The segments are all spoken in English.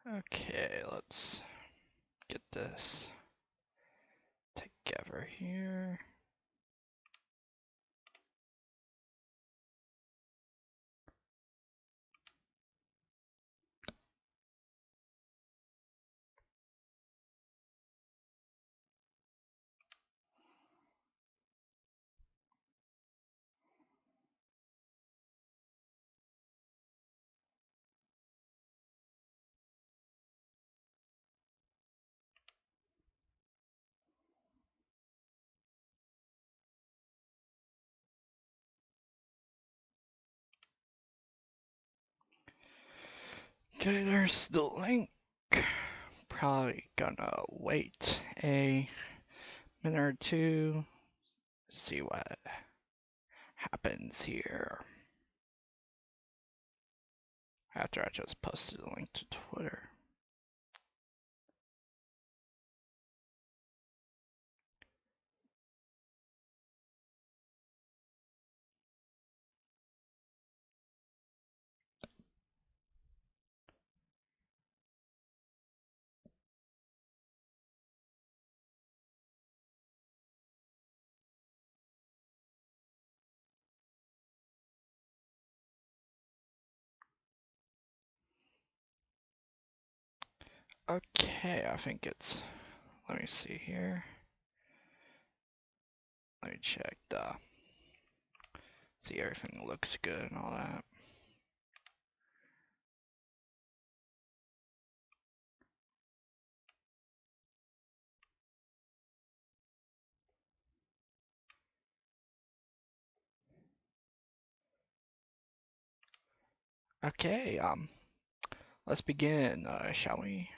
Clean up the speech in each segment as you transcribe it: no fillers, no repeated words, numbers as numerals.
Okay, let's get this together here. Okay, there's the link. Probably gonna wait a minute or two, see what happens here. After I just posted the link to Twitter. Okay, I think it's, let me see here. Let me check see everything looks good and all that. Okay, let's begin, shall we?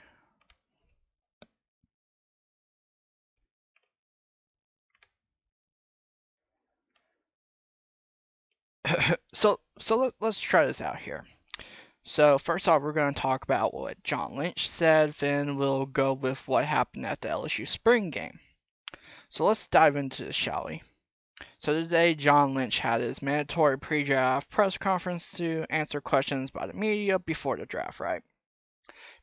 Let's try this out here. So first off, we're going to talk about what John Lynch said, then we'll go with what happened at the LSU spring game. So let's dive into this, shall we? So today, John Lynch had his mandatory pre-draft press conference to answer questions by the media before the draft, right?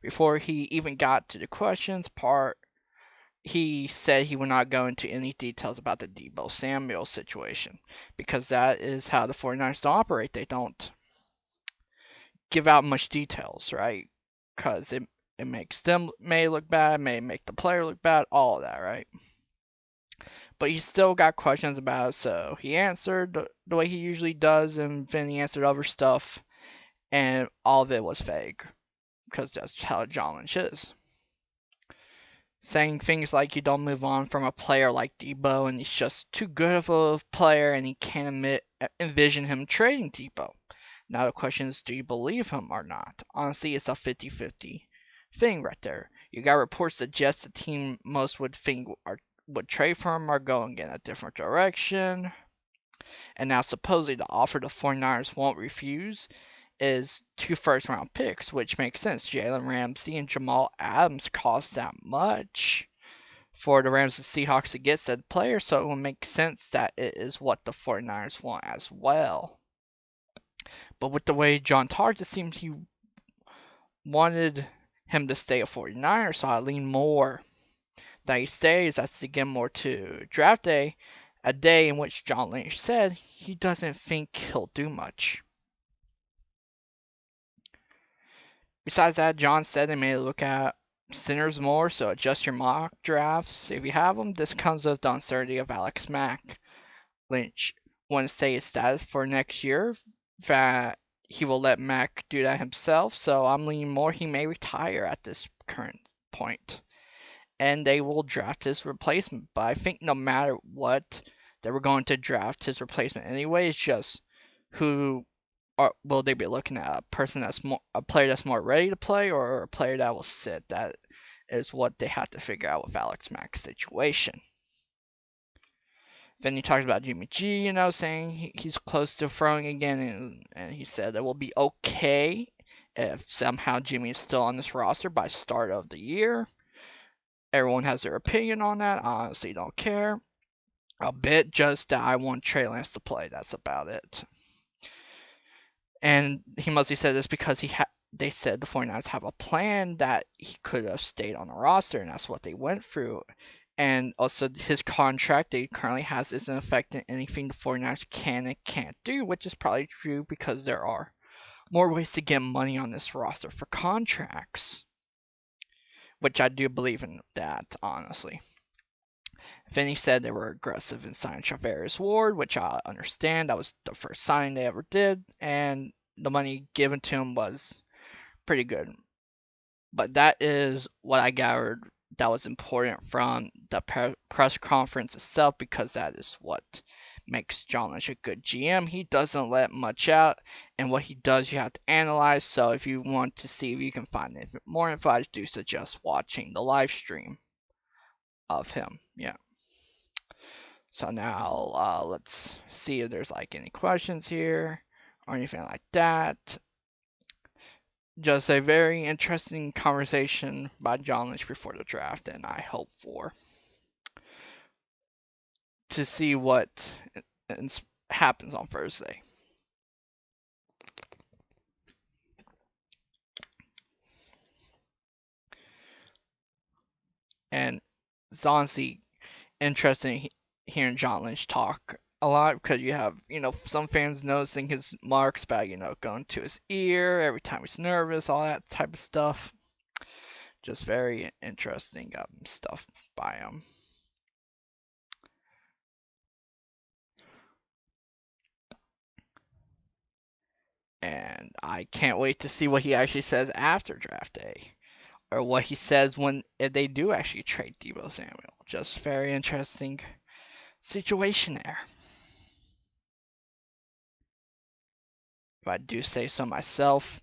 Before he even got to the questions part, he said he would not go into any details about the Deebo Samuel situation because that is how the 49ers don't operate. They don't give out much details, right? Because it makes them may look bad, may make the player look bad, all of that, right? But he still got questions about it, so he answered the way he usually does, and then he answered other stuff, and all of it was fake, because that's how John Lynch is. Saying things like you don't move on from a player like Deebo, and he's just too good of a player, and he can't envision him trading Deebo. Now the question is, do you believe him or not? Honestly, it's a 50-50 thing right there. You got reports that just the team most would think would trade for him are going in a different direction. And now supposedly the offer the 49ers won't refuse is 2 first-round picks, which makes sense. Jalen Ramsey and Jamal Adams cost that much for the Rams and Seahawks to get said player, so it will make sense that it is what the 49ers want as well. But with the way John talked, it seems he wanted him to stay a 49er, so I lean more that he stays as to get more to draft day, a day in which John Lynch said he doesn't think he'll do much. Besides that, John said they may look at centers more, so adjust your mock drafts if you have them. This comes with the uncertainty of Alex Mack. Lynch wants to say his status for next year, that he will let Mack do that himself, so I'm leaning more he may retire at this current point. And they will draft his replacement. But I think no matter what, they were going to draft his replacement anyway. It's just who will they be looking at? A player that's more ready to play, or a player that will sit? That is what they have to figure out with Alex Mack's situation. Then he talked about Jimmy G, saying he's close to throwing again, and he said it will be okay if somehow Jimmy is still on this roster by start of the year. Everyone has their opinion on that. I honestly don't care a bit, just that I want Trey Lance to play. That's about it. And he mostly said this because they said the 49ers have a plan that he could have stayed on the roster, and that's what they went through. And also, his contract that he currently has isn't affecting anything the 49ers can and can't do, which is probably true because there are more ways to get money on this roster for contracts, which I do believe in that, honestly. Vinny said they were aggressive in signing Travaris Ward, which I understand. That was the first signing they ever did, and the money given to him was pretty good. But that is what I gathered that was important from the press conference itself, because that is what makes John Lynch a good GM. He doesn't let much out, and what he does you have to analyze. So if you want to see if you can find more info, I do suggest watching the live stream of him. Yeah. So now let's see if there's like any questions here or anything like that. Just a very interesting conversation by John Lynch before the draft, and I hope to see what happens on Thursday. And it's honestly interesting hearing John Lynch talk a lot, because you have, some fans noticing his marks by, going to his ear every time he's nervous, all that type of stuff. Just very interesting stuff by him. And I can't wait to see what he actually says after draft day, or what he says if they do actually trade Deebo Samuel. Just very interesting situation there, if I do say so myself.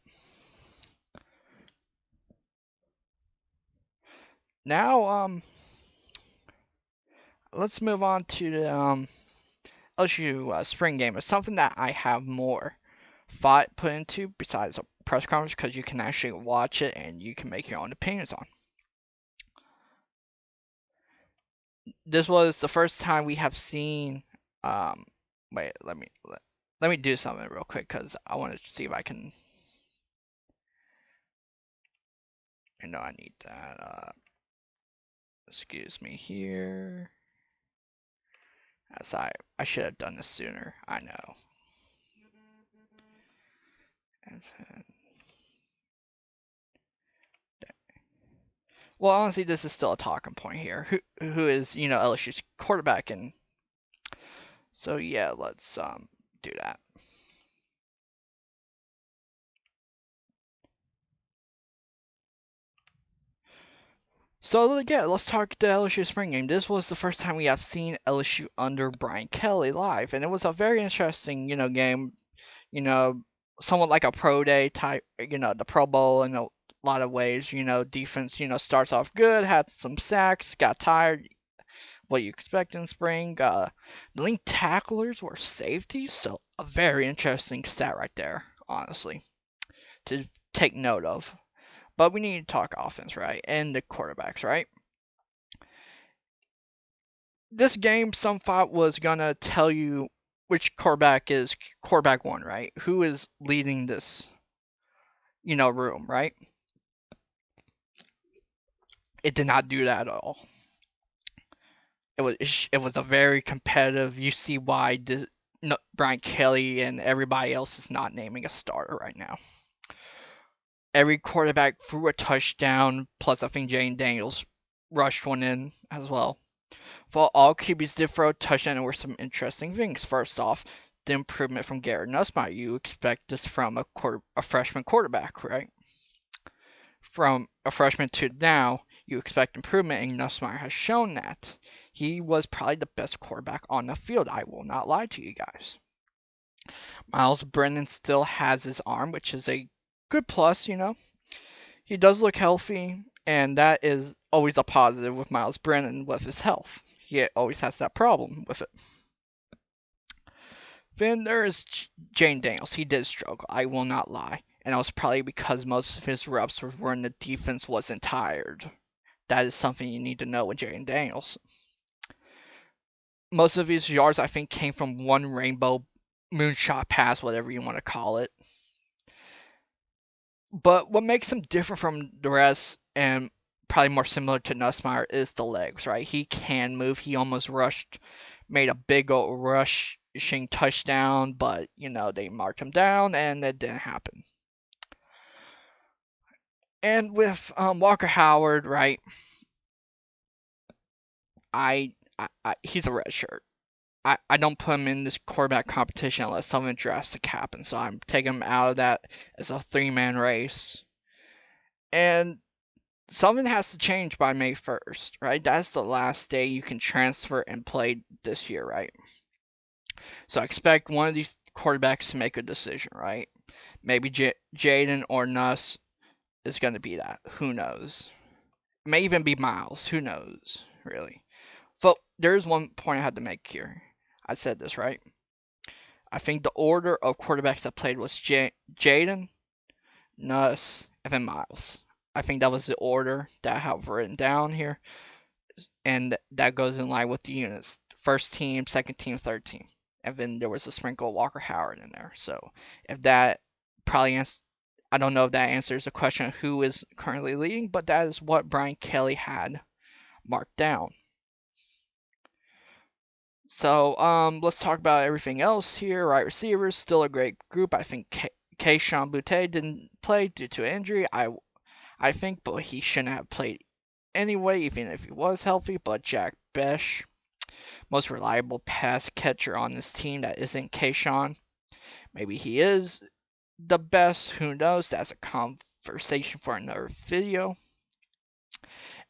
Now, let's move on to the LSU spring game. It's something that I have more thought put into besides a press conference, because you can actually watch it and you can make your own opinions on. This was the first time we have seen. Wait, let me do something real quick, because I want to see if I can. I need that. Excuse me here. As I should have done this sooner. I know. Well, honestly, this is still a talking point here. Who is LSU's quarterback, and so yeah, let's do that. So yeah, let's talk the LSU spring game. This was the first time we have seen LSU under Brian Kelly live, and it was a very interesting game. Somewhat like a pro day type. The Pro Bowl in a lot of ways. Defense starts off good, had some sacks, got tired. What you expect in spring. The lead tacklers were safeties, so a very interesting stat right there, honestly, to take note of. But we need to talk offense, right? And the quarterbacks, right? This game, some thought was gonna tell you which quarterback is quarterback one, right? Who is leading this, room, right? It did not do that at all. It was a very competitive. You see why Brian Kelly and everybody else is not naming a starter right now. Every quarterback threw a touchdown, plus I think Jane Daniels rushed one in as well. But all QBs did throw a touchdown, and were some interesting things. First off, the improvement from Garrett Nussmeier. You expect this from a freshman quarterback, right? From a freshman to now, you expect improvement, and Nussmeier has shown that. He was probably the best quarterback on the field. I will not lie to you guys. Miles Brennan still has his arm, which is a good plus, He does look healthy, and that is always a positive with Miles Brennan with his health. He always has that problem with it. Then there is Jane Daniels. He did struggle, I will not lie. And that was probably because most of his reps were when the defense wasn't tired. That is something you need to know with Jane Daniels. Most of his yards, I think, came from one rainbow moonshot pass, whatever you want to call it. But what makes him different from the rest and probably more similar to Nussmeier is the legs, right? He can move. He almost made a big old rushing touchdown, but they marked him down and it didn't happen. And with Walker Howard, right? He's a red shirt. I don't put him in this quarterback competition unless something drastic happens. So I'm taking him out of that as a 3-man race. And something has to change by May 1st, right? That's the last day you can transfer and play this year, right? So I expect one of these quarterbacks to make a decision, right? Maybe Jaden or Nuss is going to be that. Who knows? It may even be Miles. Who knows, really? But there's one point I had to make here. I said this, right? I think the order of quarterbacks that played was Jaden, Nuss, and then Miles. I think that was the order that I have written down here, and that goes in line with the units: first team, second team, third team, and then there was a sprinkle of Walker Howard in there. So if that probably I don't know if that answers the question of who is currently leading, but that is what Brian Kelly had marked down. So let's talk about everything else here. Right receivers, still a great group. I think Keishawn Butte didn't play due to injury. I think, but he shouldn't have played anyway, even if he was healthy. But Jack Besh, most reliable pass catcher on this team that isn't Keishawn. Maybe he is the best. Who knows? That's a conversation for another video.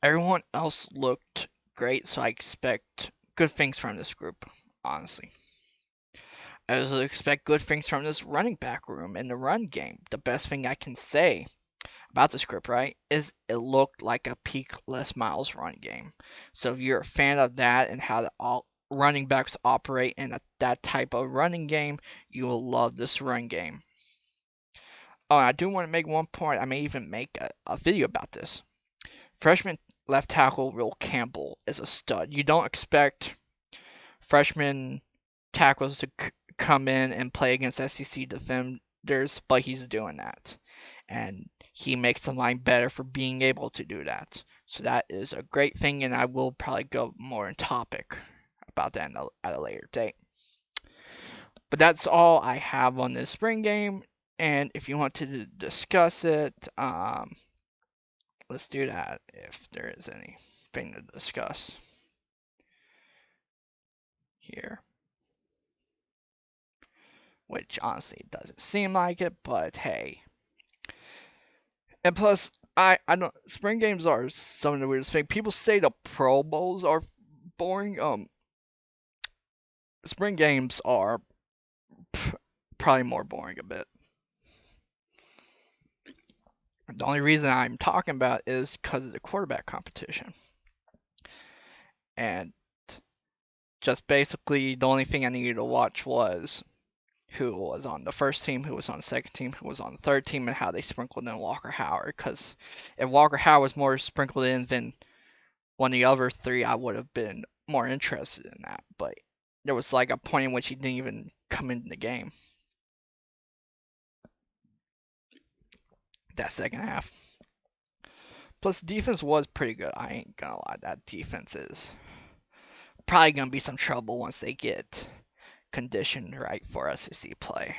Everyone else looked great, so I expect good things from this group, honestly. I also expect good things from this running back room in the run game. The best thing I can say about this group, right, is it looked like a peak Les Miles run game. So if you're a fan of that and how the all running backs operate in that type of running game, you will love this run game. Oh, and I do want to make one point. I may even make a video about this. Freshman left tackle Will Campbell is a stud. You don't expect freshman tackles to come in and play against SEC defenders, but he's doing that. And he makes the line better for being able to do that. So that is a great thing, and I will probably go more in topic about that at a later date. But that's all I have on this spring game, and if you want to discuss it, let's do that if there is anything to discuss here. Which honestly doesn't seem like it, but hey. And plus, I don't. Spring games are some of the weirdest thing. People say the Pro Bowls are boring. Spring games are probably more boring a bit. The only reason I'm talking about is because of the quarterback competition. And just basically, the only thing I needed to watch was who was on the first team, who was on the second team, who was on the third team, and how they sprinkled in Walker Howard. Because if Walker Howard was more sprinkled in than one of the other three, I would have been more interested in that. But there was like a point in which he didn't even come into the game. That second half. Plus, the defense was pretty good. I ain't gonna lie. That defense is probably gonna be some trouble once they get conditioned right for SEC play.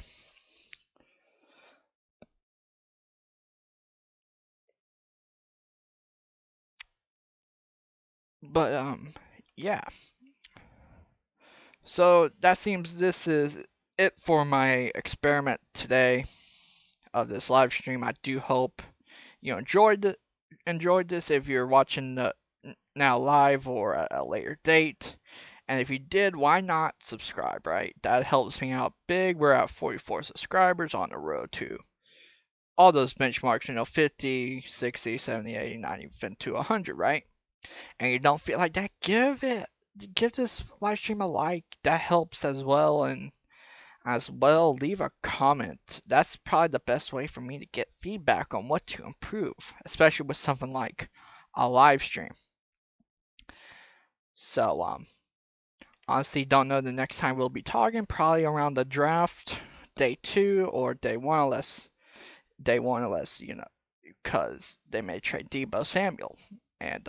But yeah. So that seems this is it for my experiment today of this live stream. I do hope you enjoyed this if you're watching now live or at a later date. And if you did, why not subscribe, right? That helps me out big. We're at 44 subscribers on the road to all those benchmarks, 50, 60, 70, 80, 90, even to 100, right? And you don't feel like that, give this live stream a like. That helps as well. And as well, leave a comment. That's probably the best way for me to get feedback on what to improve, especially with something like a live stream. So, honestly, don't know the next time we'll be talking. Probably around the draft, day 2 or day 1, unless they want to let because they may trade Debo Samuel. And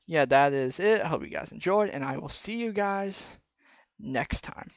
yeah, that is it. I hope you guys enjoyed, and I will see you guys next time.